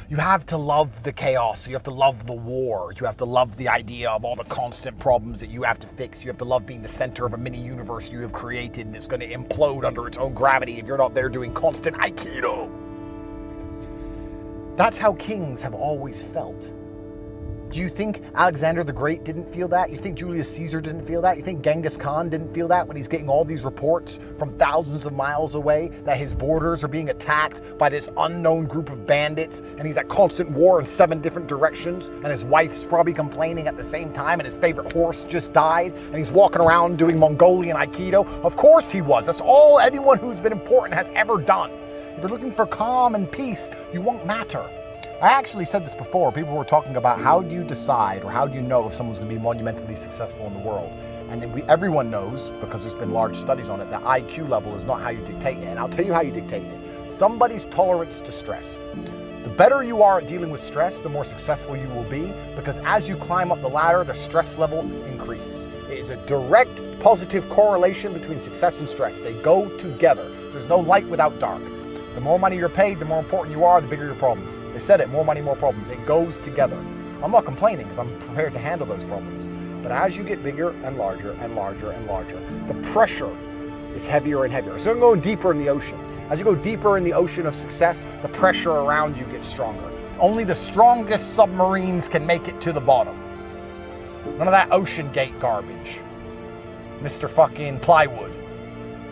You have to love the chaos. You have to love the war. You have to love the idea of all the constant problems that you have to fix. You have to love being the center of a mini universe you have created and it's going to implode under its own gravity if you're not there doing constant Aikido. That's how kings have always felt. Do you think Alexander the Great didn't feel that? You think Julius Caesar didn't feel that? You think Genghis Khan didn't feel that when he's getting all these reports from thousands of miles away that his borders are being attacked by this unknown group of bandits and he's at constant war in 7 different directions and his wife's probably complaining at the same time and his favorite horse just died and he's walking around doing Mongolian Aikido? Of course he was. That's all anyone who's been important has ever done. If you're looking for calm and peace, you won't matter. I actually said this before. People were talking about how do you decide or how do you know if someone's going to be monumentally successful in the world? And everyone knows, because there's been large studies on it, that IQ level is not how you dictate it. And I'll tell you how you dictate it. Somebody's tolerance to stress. The better you are at dealing with stress, the more successful you will be, because as you climb up the ladder, the stress level increases. It is a direct positive correlation between success and stress. They go together. There's no light without dark. The more money you're paid, the more important you are, the bigger your problems. They said it, more money, more problems. It goes together. I'm not complaining because I'm prepared to handle those problems. But as you get bigger and larger and larger and larger, the pressure is heavier and heavier. So you're going deeper in the ocean. As you go deeper in the ocean of success, the pressure around you gets stronger. Only the strongest submarines can make it to the bottom. None of that ocean gate garbage. Mr. fucking plywood.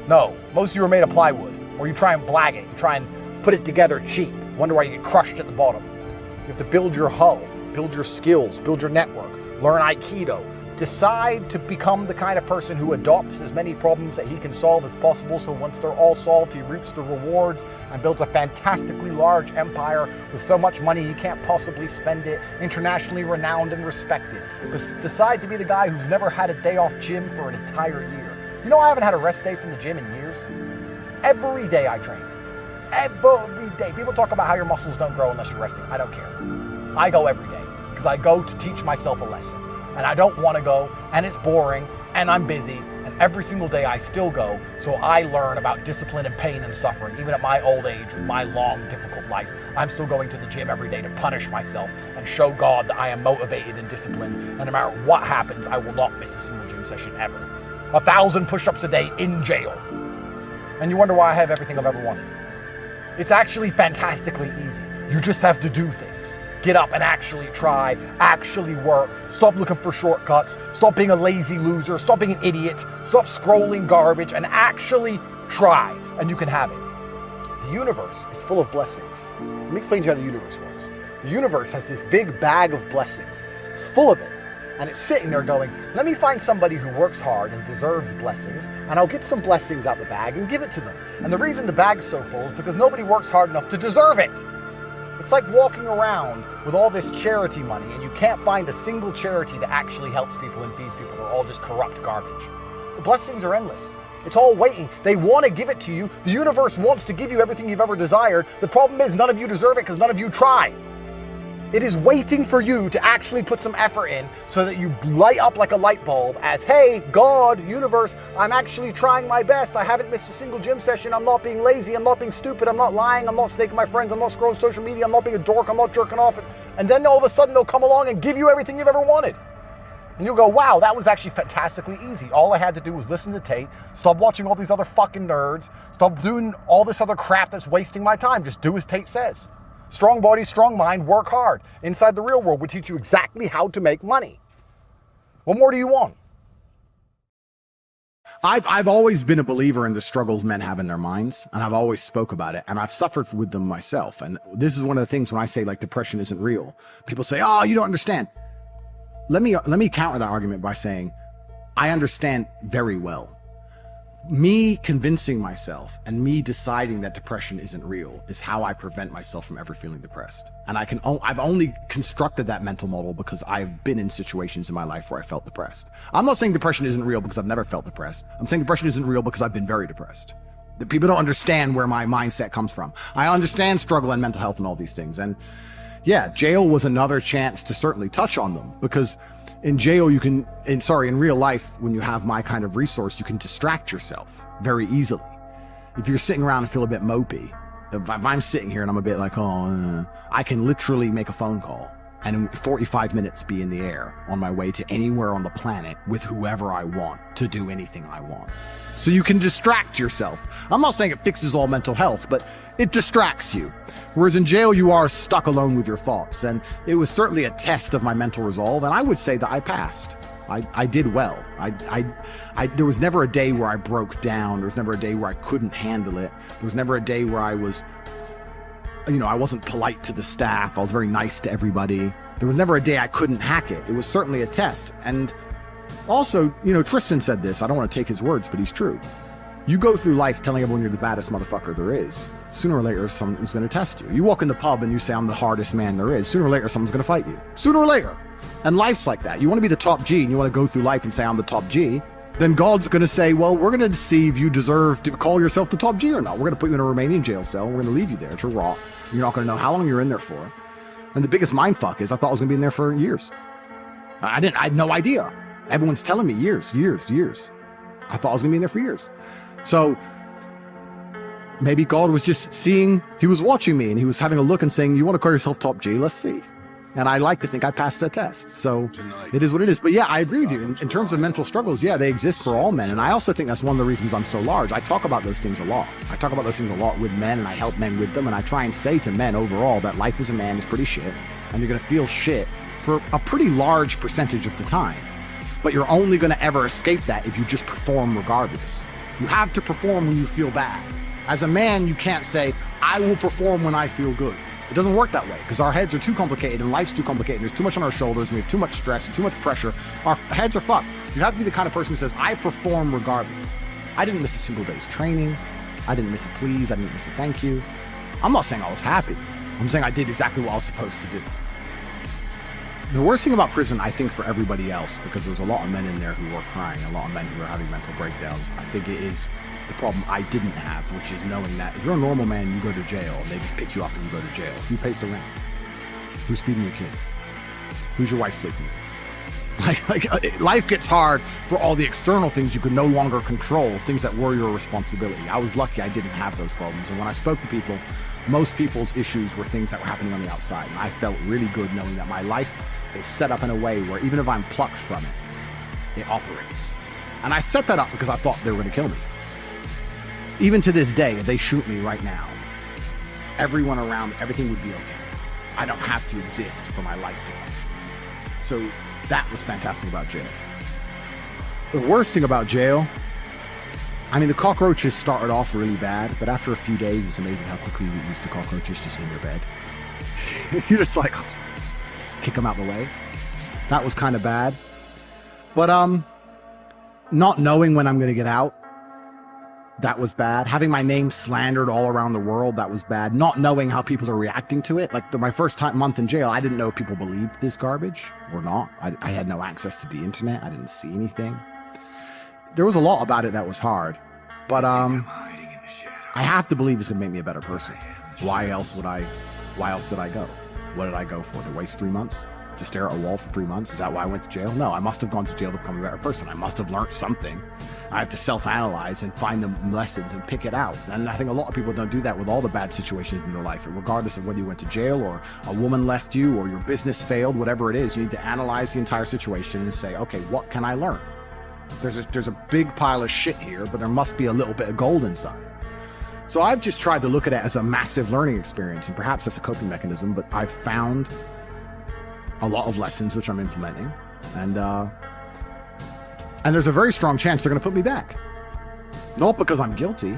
No, most of you are made of plywood. Or you try and blag it, you try and put it together cheap. Wonder why you get crushed at the bottom. You have to build your hull, build your skills, build your network, learn Aikido. Decide to become the kind of person who adopts as many problems that he can solve as possible, so once they're all solved, he reaps the rewards and builds a fantastically large empire with so much money you can't possibly spend it, internationally renowned and respected. Decide to be the guy who's never had a day off gym for an entire year. You know, I haven't had a rest day from the gym in years. Every day I train. Every day. People talk about how your muscles don't grow unless you're resting. I don't care. I go every day because I go to teach myself a lesson. And I don't want to go, and it's boring, and I'm busy, and every single day I still go, so I learn about discipline and pain and suffering. Even at my old age, with my long, difficult life, I'm still going to the gym every day to punish myself and show God that I am motivated and disciplined, and no matter what happens, I will not miss a single gym session ever. 1,000 push-ups a day in jail. And you wonder why I have everything I've ever wanted. It's actually fantastically easy. You just have to do things. Get up and actually try, actually work. Stop looking for shortcuts. Stop being a lazy loser. Stop being an idiot. Stop scrolling garbage and actually try, and you can have it. The universe is full of blessings. Let me explain to you how the universe works. The universe has this big bag of blessings. It's full of it. And it's sitting there going, let me find somebody who works hard and deserves blessings, and I'll get some blessings out the bag and give it to them. And the reason the bag's so full is because nobody works hard enough to deserve it. It's like walking around with all this charity money and you can't find a single charity that actually helps people and feeds people. They're all just corrupt garbage. The blessings are endless. It's all waiting. They want to give it to you. The universe wants to give you everything you've ever desired. The problem is none of you deserve it because none of you try. It is waiting for you to actually put some effort in so that you light up like a light bulb as, hey, God, universe, I'm actually trying my best. I haven't missed a single gym session. I'm not being lazy. I'm not being stupid. I'm not lying. I'm not snaking my friends. I'm not scrolling social media. I'm not being a dork. I'm not jerking off. And then all of a sudden they'll come along and give you everything you've ever wanted. And you'll go, wow, that was actually fantastically easy. All I had to do was listen to Tate, stop watching all these other fucking nerds, stop doing all this other crap that's wasting my time. Just do as Tate says. Strong body, strong mind, work hard. Inside the real world, we teach you exactly how to make money. What more do you want? I've always been a believer in the struggles men have in their minds, and I've always spoke about it, and I've suffered with them myself. And this is one of the things when I say like depression isn't real, people say, oh, you don't understand. Let me counter that argument by saying, I understand very well. Me convincing myself and me deciding that depression isn't real is how I prevent myself from ever feeling depressed. And I've only constructed that mental model because I've been in situations in my life where I felt depressed. I'm not saying depression isn't real because I've never felt depressed. I'm saying depression isn't real because I've been very depressed. That people don't understand where my mindset comes from. I understand struggle and mental health and all these things. And yeah, jail was another chance to certainly touch on them, because in jail, in real life, when you have my kind of resource, you can distract yourself very easily. If you're sitting around and feel a bit mopey, if I'm sitting here and I'm a bit like, I can literally make a phone call and in 45 minutes be in the air on my way to anywhere on the planet with whoever I want to do anything I want. So you can distract yourself. I'm not saying it fixes all mental health, but it distracts you. Whereas in jail, you are stuck alone with your thoughts. And it was certainly a test of my mental resolve. And I would say that I passed. I did well. There was never a day where I broke down. There was never a day where I couldn't handle it. There was never a day where I was, I wasn't polite to the staff. I was very nice to everybody. There was never a day I couldn't hack it. It was certainly a test. And also, Tristan said this. I don't want to take his words, but he's true. You go through life telling everyone you're the baddest motherfucker there is. Sooner or later, someone's going to test you. You walk in the pub and you say, I'm the hardest man there is. Sooner or later, someone's going to fight you. Sooner or later. And life's like that. You want to be the top G and you want to go through life and say, I'm the top G. Then God's going to say, well, we're going to see if you deserve to call yourself the top G or not. We're going to put you in a Romanian jail cell. We're going to leave you there to rot. You're not going to know how long you're in there for. And the biggest mindfuck is I thought I was going to be in there for years. I had no idea. Everyone's telling me years. I thought I was going to be in there for years. So maybe God was just he was watching me and he was having a look and saying, you want to call yourself top G? Let's see. And I like to think I passed that test. So it is what it is. But yeah, I agree with you. In terms of mental struggles, yeah, they exist for all men. And I also think that's one of the reasons I'm so large. I talk about those things a lot. I talk about those things a lot with men and I help men with them. And I try and say to men overall that life as a man is pretty shit. And you're going to feel shit for a pretty large percentage of the time. But you're only going to ever escape that if you just perform regardless. You have to perform when you feel bad. As a man, you can't say, I will perform when I feel good. It doesn't work that way because our heads are too complicated and life's too complicated. There's too much on our shoulders and we have too much stress and too much pressure. Our heads are fucked. You have to be the kind of person who says, I perform regardless. I didn't miss a single day's training. I didn't miss a please. I didn't miss a thank you. I'm not saying I was happy. I'm saying I did exactly what I was supposed to do. The worst thing about prison, I think for everybody else, because there's a lot of men in there who were crying, a lot of men who were having mental breakdowns, I think it is the problem I didn't have, which is knowing that if you're a normal man, you go to jail, and they just pick you up and you go to jail. Who pays the rent? Who's feeding your kids? Who's your wife sleeping with? Life gets hard for all the external things you could no longer control, things that were your responsibility. I was lucky I didn't have those problems, and when I spoke to people, most people's issues were things that were happening on the outside, and I felt really good knowing that my life is set up in a way where even if I'm plucked from it, it operates. And I set that up because I thought they were going to kill me. Even to this day, if they shoot me right now, everyone around, everything would be okay. I don't have to exist for my life to function. So that was fantastic about jail. The worst thing about jail, the cockroaches started off really bad, but after a few days, it's amazing how quickly you get used to cockroaches just in your bed. You're just like, just kick them out the way. That was kind of bad. But not knowing when I'm going to get out, that was bad. Having my name slandered all around the world, that was bad. Not knowing how people are reacting to it. Like my first month in jail, I didn't know if people believed this garbage or not. I had no access to the internet. I didn't see anything. There was a lot about it that was hard. But I have to believe it's going to make me a better person. Why else did I go? What did I go for? To waste 3 months? To stare at a wall for 3 months? Is that why I went to jail? No, I must have gone to jail to become a better person. I must have learned something. I have to self-analyze and find the lessons and pick it out. And I think a lot of people don't do that with all the bad situations in their life. Regardless of whether you went to jail or a woman left you or your business failed, whatever it is, you need to analyze the entire situation and say, okay, what can I learn? There's a big pile of shit here, but there must be a little bit of gold inside. So I've just tried to look at it as a massive learning experience, and perhaps that's a coping mechanism, but I've found a lot of lessons which I'm implementing, and there's a very strong chance they're going to put me back. Not because I'm guilty,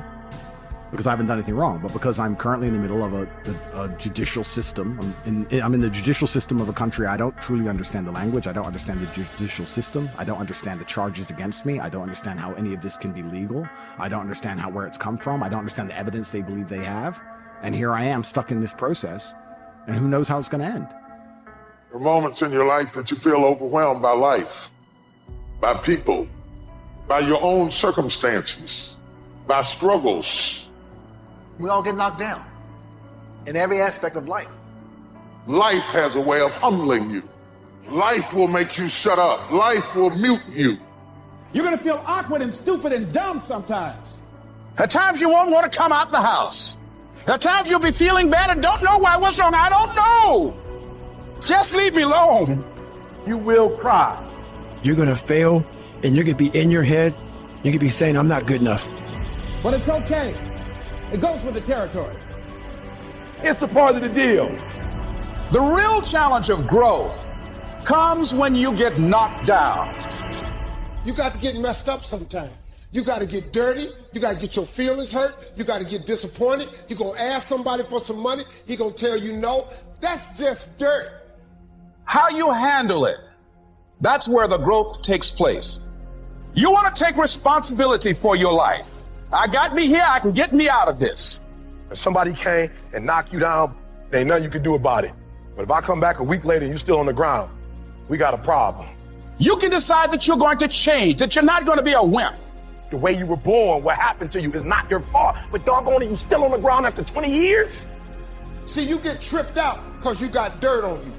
because I haven't done anything wrong, but because I'm currently in the middle of a judicial system. I'm in the judicial system of a country. I don't truly understand the language. I don't understand the judicial system. I don't understand the charges against me. I don't understand how any of this can be legal. I don't understand where it's come from. I don't understand the evidence they believe they have. And here I am stuck in this process, and who knows how it's going to end. There are moments in your life that you feel overwhelmed by life, by people, by your own circumstances, by struggles. We all get knocked down in every aspect of life. Life has a way of humbling you. Life will make you shut up. Life will mute you. You're gonna feel awkward and stupid and dumb sometimes. At times you won't want to come out the house. There are times you'll be feeling bad and don't know why. What's wrong? I don't know. Just leave me alone. You will cry. You're going to fail, and you're going to be in your head. You're going to be saying, I'm not good enough. But it's okay. It goes with the territory. It's a part of the deal. The real challenge of growth comes when you get knocked down. You got to get messed up sometime. You got to get dirty. You got to get your feelings hurt. You got to get disappointed. You're going to ask somebody for some money. He going to tell you no. That's just dirt. How you handle it, that's where the growth takes place. You want to take responsibility for your life. I got me here, I can get me out of this. If somebody came and knocked you down, there ain't nothing you can do about it. But if I come back a week later and you're still on the ground, we got a problem. You can decide that you're going to change, that you're not going to be a wimp. The way you were born, what happened to you is not your fault. But doggone it, you still on the ground after 20 years? See, you get tripped out because you got dirt on you.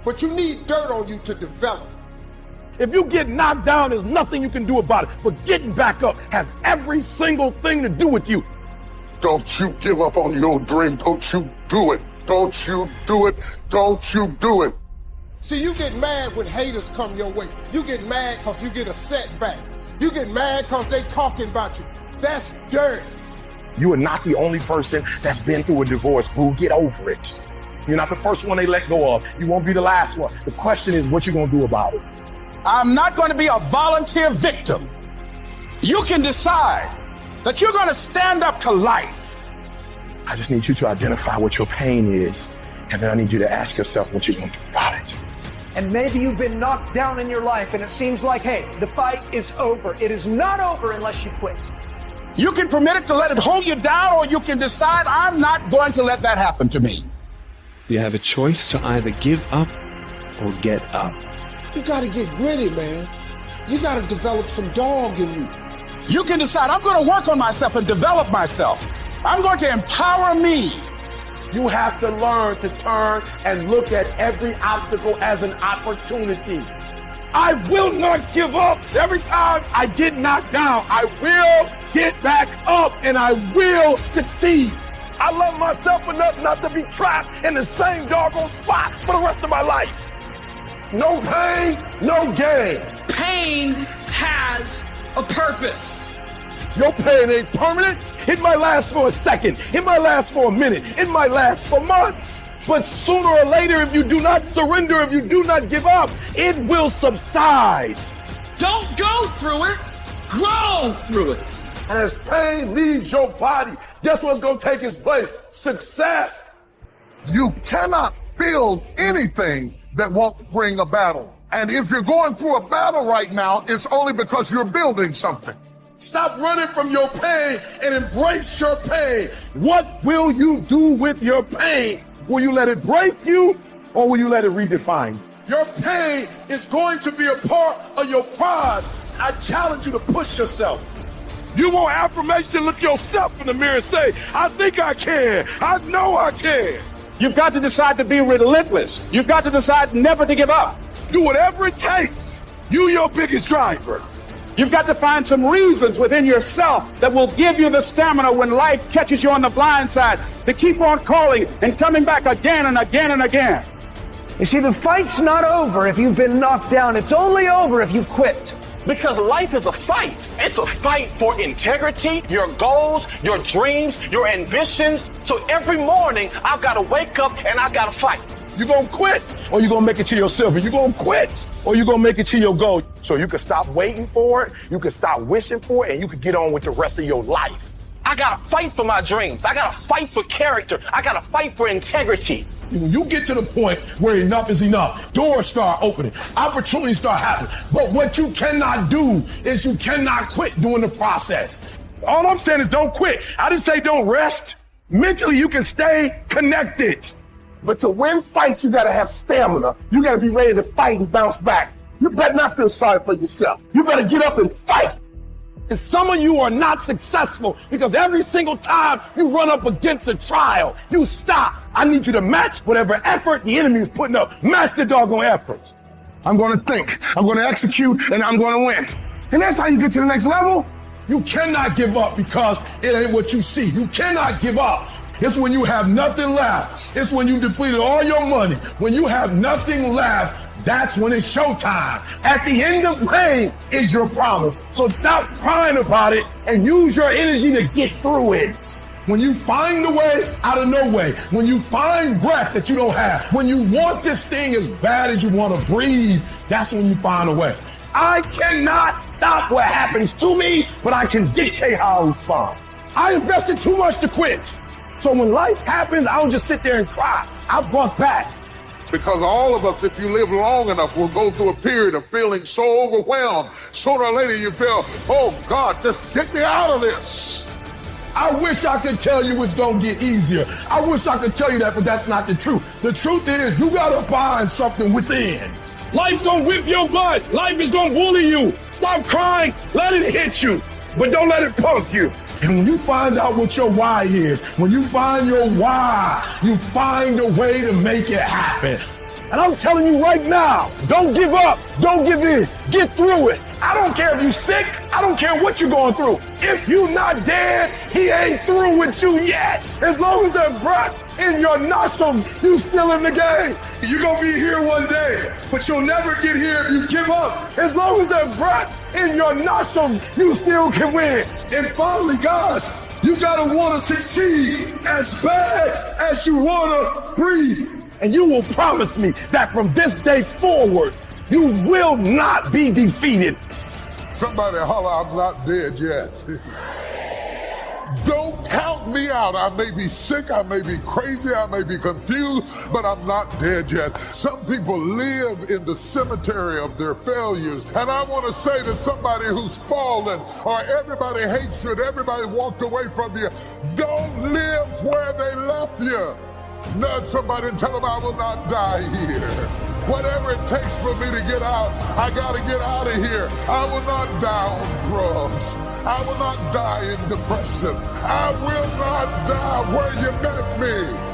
But you need dirt on you to develop. If you get knocked down, there's nothing you can do about it. But getting back up has every single thing to do with you. Don't you give up on your dream. Don't you do it. Don't you do it. Don't you do it. See, you get mad when haters come your way. You get mad because you get a setback. You get mad because they talking about you. That's dirt. You are not the only person that's been through a divorce, boo. Get over it. You're not the first one they let go of. You won't be the last one. The question is, what you gonna do about it? I'm not going to be a volunteer victim. You can decide that you're going to stand up to life. I just need you to identify what your pain is, and then I need you to ask yourself what you're gonna do about it. And maybe you've been knocked down in your life and it seems like, hey, the fight is over. It is not over unless you quit. You can permit it to let it hold you down, or you can decide, I'm not going to let that happen to me. You have a choice to either give up or get up. You got to get gritty, man. You got to develop some dog in you. You can decide, I'm going to work on myself and develop myself. I'm going to empower me. You have to learn to turn and look at every obstacle as an opportunity. I will not give up. Every time I get knocked down, I will get back up and I will succeed. I love myself enough not to be trapped in the same doggone spot for the rest of my life. No pain, no gain. Pain has a purpose. Your pain ain't permanent. It might last for a second. It might last for a minute. It might last for months. But sooner or later, if you do not surrender, if you do not give up, it will subside. Don't go through it, grow through it. And as pain leaves your body, guess what's going to take its place? Success. You cannot build anything that won't bring a battle. And if you're going through a battle right now, it's only because you're building something. Stop running from your pain and embrace your pain. What will you do with your pain? Will you let it break you, or will you let it redefine you? Your pain is going to be a part of your prize. I challenge you to push yourself. You want affirmation, look yourself in the mirror and say, I think I can. I know I can. You've got to decide to be relentless. You've got to decide never to give up. Do whatever it takes. You your biggest driver. You've got to find some reasons within yourself that will give you the stamina when life catches you on the blind side to keep on calling and coming back again and again and again. You see, the fight's not over if you've been knocked down. It's only over if you quit. Because life is a fight. It's a fight for integrity, your goals, your dreams, your ambitions. So every morning, I've got to wake up and I've got to fight. You gonna quit, or you gonna make it to your silver? You gonna quit, or you gonna make it to your goal? So you can stop waiting for it, you can stop wishing for it, and you can get on with the rest of your life. I got to fight for my dreams. I got to fight for character. I got to fight for integrity. When you get to the point where enough is enough, doors start opening, opportunities start happening. But what you cannot do is you cannot quit during the process. All I'm saying is don't quit. I didn't say don't rest. Mentally, you can stay connected. But to win fights, you gotta have stamina. You gotta be ready to fight and bounce back. You better not feel sorry for yourself. You better get up and fight. And some of you are not successful because every single time you run up against a trial, you stop. I need you to match whatever effort the enemy is putting up. Match the doggone efforts. I'm gonna think, I'm gonna execute, and I'm gonna win. And that's how you get to the next level. You cannot give up because it ain't what you see. You cannot give up. It's when you have nothing left. It's when you depleted all your money. When you have nothing left, that's when it's showtime. At the end of rain is your promise. So stop crying about it and use your energy to get through it. When you find a way out of no way, when you find breath that you don't have, when you want this thing as bad as you want to breathe, that's when you find a way. I cannot stop what happens to me, but I can dictate how I respond. I invested too much to quit. So when life happens, I don't just sit there and cry. I buck back. Because all of us, if you live long enough, will go through a period of feeling so overwhelmed. Sooner or later you feel, oh God, just get me out of this. I wish I could tell you it's gonna get easier. I wish I could tell you that, but that's not the truth. The truth is you gotta find something within. Life gonna whip your butt. Life is gonna bully you. Stop crying, let it hit you, but don't let it punk you. And when you find out what your why is, when you find your why, you find a way to make it happen. And I'm telling you right now, don't give up, don't give in, get through it. I don't care if you're sick, I don't care what you're going through. If you're not dead, he ain't through with you yet. As long as there's breath in your nostrils, you still in the game. You're gonna be here one day, but you'll never get here if you give up. As long as there's breath in your nostrils, you still can win. And finally, guys, you gotta wanna succeed as bad as you wanna breathe. And you will promise me that from this day forward, you will not be defeated. Somebody holler, I'm not dead yet. Don't count me out. I may be sick, I may be crazy, I may be confused, but I'm not dead yet. Some people live in the cemetery of their failures. And I want to say to somebody who's fallen, or everybody hates you, and everybody walked away from you, don't live where they left you. Nudge somebody and tell them I will not die here. Whatever it takes for me to get out, I gotta get out of here. I will not die on drugs. I will not die in depression. I will not die where you met me.